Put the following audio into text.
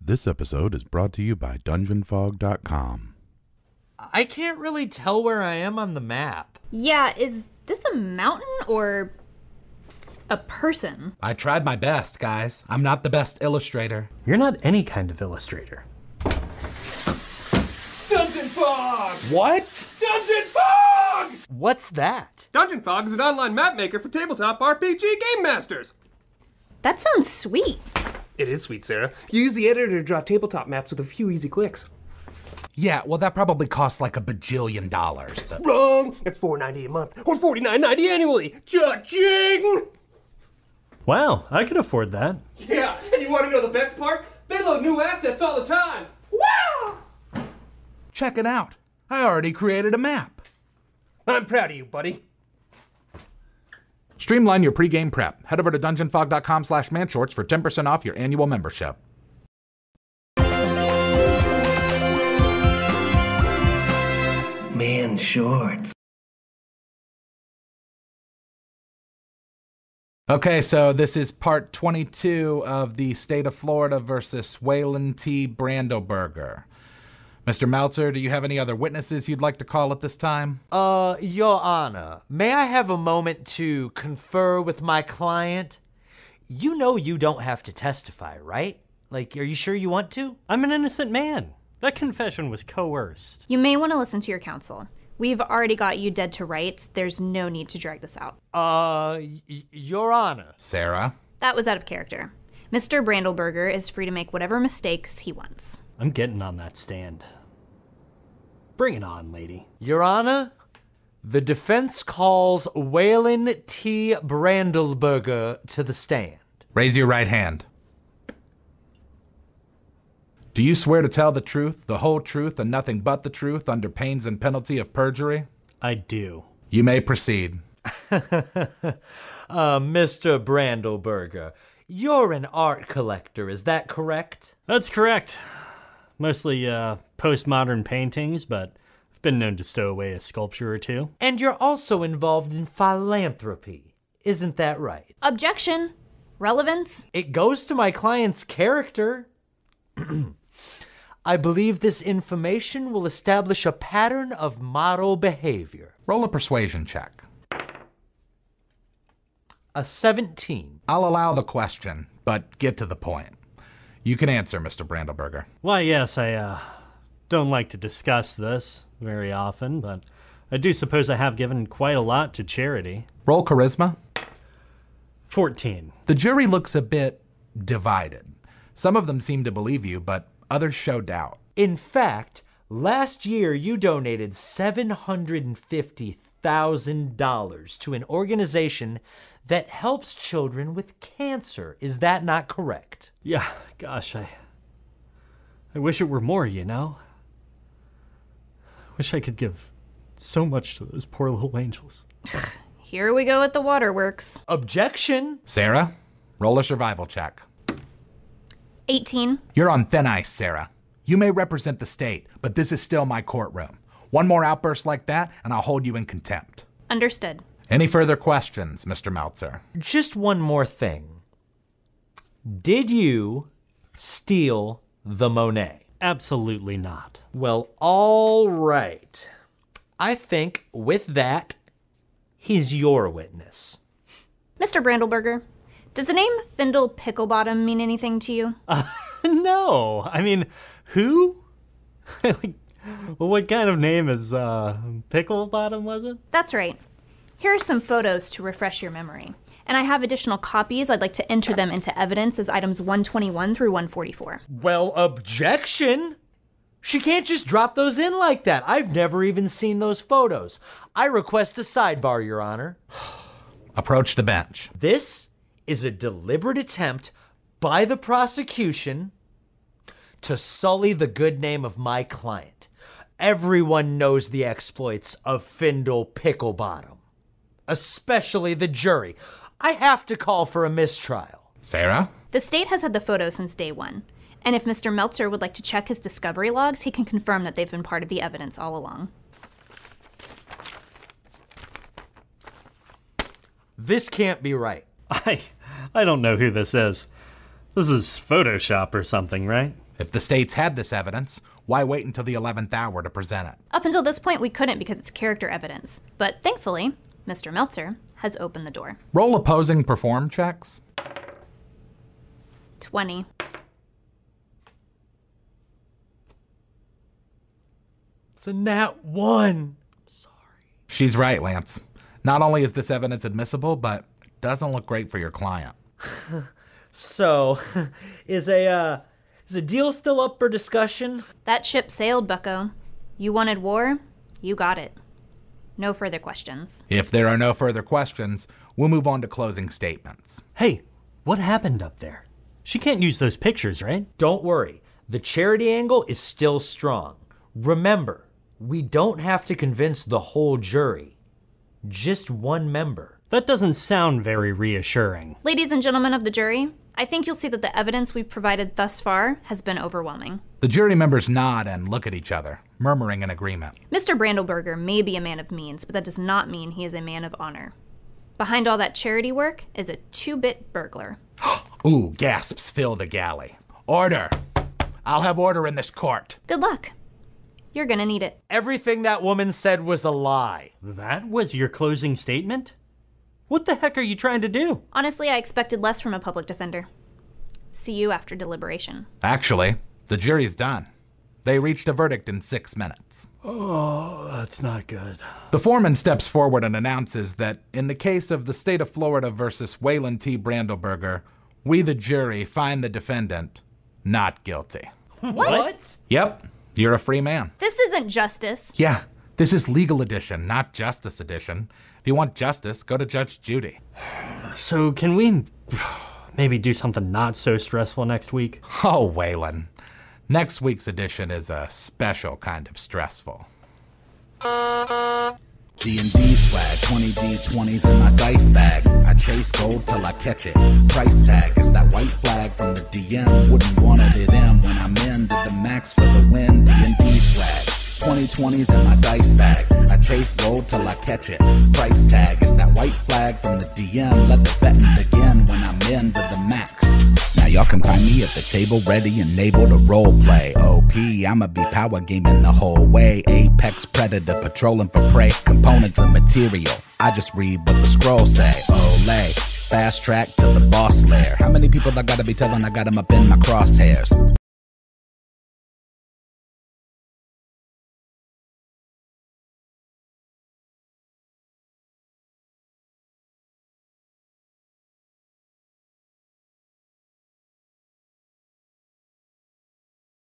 This episode is brought to you by DungeonFog.com. I can't really tell where I am on the map. Yeah, is this a mountain or a person? I tried my best, guys. I'm not the best illustrator. You're not any kind of illustrator. Dungeon Fog! What? Dungeon Fog! What's that? Dungeon Fog is an online map maker for tabletop RPG game masters. That sounds sweet. It is sweet, Sarah. You use the editor to draw tabletop maps with a few easy clicks. Yeah, well, that probably costs like $1 bajillion. So. Wrong! It's $4.90 a month or $49.90 annually. Cha-ching! Wow, I could afford that. Yeah, and you want to know the best part? They load new assets all the time. Wow! Check it out. I already created a map. I'm proud of you, buddy. Streamline your pregame prep. Head over to DungeonFog.com/manshorts for 10% off your annual membership. Man shorts. Okay, so this is part 22 of the state of Florida versus Waylon T. Brandleberger. Mr. Meltzer, do you have any other witnesses you'd like to call at this time? Your Honor, may I have a moment to confer with my client? You know you don't have to testify, right? Like, are you sure you want to? I'm an innocent man. That confession was coerced. You may want to listen to your counsel. We've already got you dead to rights. There's no need to drag this out. Your Honor. Sarah? That was out of character. Mr. Brandleberger is free to make whatever mistakes he wants. I'm getting on that stand. Bring it on, lady. Your Honor, the defense calls Waylon T. Brandleberger to the stand. Raise your right hand. Do you swear to tell the truth, the whole truth, and nothing but the truth under pains and penalty of perjury? I do. You may proceed. Mr. Brandleberger, you're an art collector, is that correct? That's correct. Mostly postmodern paintings, but I've been known to stow away a sculpture or two. And you're also involved in philanthropy, isn't that right? Objection. Relevance. It goes to my client's character. I believe this information will establish a pattern of model behavior. Roll a persuasion check. A 17. I'll allow the question, but get to the point. You can answer, Mr. Brandleberger. Why, yes, I don't like to discuss this very often, but I do suppose I have given quite a lot to charity. Roll charisma. 14. The jury looks a bit divided. Some of them seem to believe you, but others show doubt. In fact, last year you donated $750,000 to an organization that helps children with cancer. Is that not correct? Yeah, gosh, I wish it were more, you know? Wish I could give so much to those poor little angels. Here we go at the waterworks. Objection. Sarah, roll a survival check. 18. You're on thin ice, Sarah. You may represent the state, but this is still my courtroom. One more outburst like that, and I'll hold you in contempt. Understood. Any further questions, Mr. Meltzer? Just one more thing. Did you steal the Monet? Absolutely not. Well, all right. I think with that, he's your witness. Mr. Brandleberger, does the name Findle Picklebottom mean anything to you? No. I mean, who? Like, well, what kind of name is Picklebottom, was it? That's right. Here are some photos to refresh your memory. And I have additional copies. I'd like to enter them into evidence as items 121 through 144. Well, objection! She can't just drop those in like that. I've never even seen those photos. I request a sidebar, Your Honor. Approach the bench. This is a deliberate attempt by the prosecution to sully the good name of my client. Everyone knows the exploits of Findle Picklebottom, especially the jury. I have to call for a mistrial. Sarah? The state has had the photos since day one. And if Mr. Meltzer would like to check his discovery logs, he can confirm that they've been part of the evidence all along. This can't be right. I don't know who this is. This is Photoshop or something, right? If the states had this evidence, why wait until the 11th hour to present it? Up until this point, we couldn't because it's character evidence. But thankfully, Mr. Meltzer has opened the door. Roll opposing perform checks. 20. It's a nat 1. She's right, Lance. Not only is this evidence admissible, but it doesn't look great for your client. So, is a deal still up for discussion? That ship sailed, bucko. You wanted war, you got it. No further questions. If there are no further questions, we'll move on to closing statements. Hey, what happened up there? She can't use those pictures, right? Don't worry. The charity angle is still strong. Remember, we don't have to convince the whole jury. Just one member. That doesn't sound very reassuring. Ladies and gentlemen of the jury, I think you'll see that the evidence we've provided thus far has been overwhelming. The jury members nod and look at each other, murmuring in agreement. Mr. Brandelberger may be a man of means, but that does not mean he is a man of honor. Behind all that charity work is a 2-bit burglar. Ooh, gasps fill the galley. Order! I'll have order in this court. Good luck. You're gonna need it. Everything that woman said was a lie. That was your closing statement? What the heck are you trying to do? Honestly, I expected less from a public defender. See you after deliberation. Actually, the jury's done. They reached a verdict in 6 minutes. Oh, that's not good. The foreman steps forward and announces that in the case of the state of Florida versus Waylon T. Brandelberger, we, the jury, find the defendant not guilty. What? Yep, you're a free man. This isn't justice. Yeah, this is legal edition, not justice edition. If you want justice, go to Judge Judy. So can we maybe do something not so stressful next week? Oh, Waylon. Next week's edition is a special kind of stressful. D&D swag, 20 D20s in my dice bag. I chase gold till I catch it. Price tag is that white flag from the DM. Wouldn't want it at M when I'm in. Did the max for the win. D&D swag, 2020s in my dice bag. I chase gold till I catch it. Price tag is that white flag from the DM. Let the betting begin when I'm in to the max. Now y'all can find me at the table, ready and able to role play. OP, I'ma be power gaming the whole way. Apex predator, patrolling for prey. Components and material, I just read what the scrolls say. Olay, fast track to the boss lair. How many people I gotta be telling I got 'em up in my crosshairs?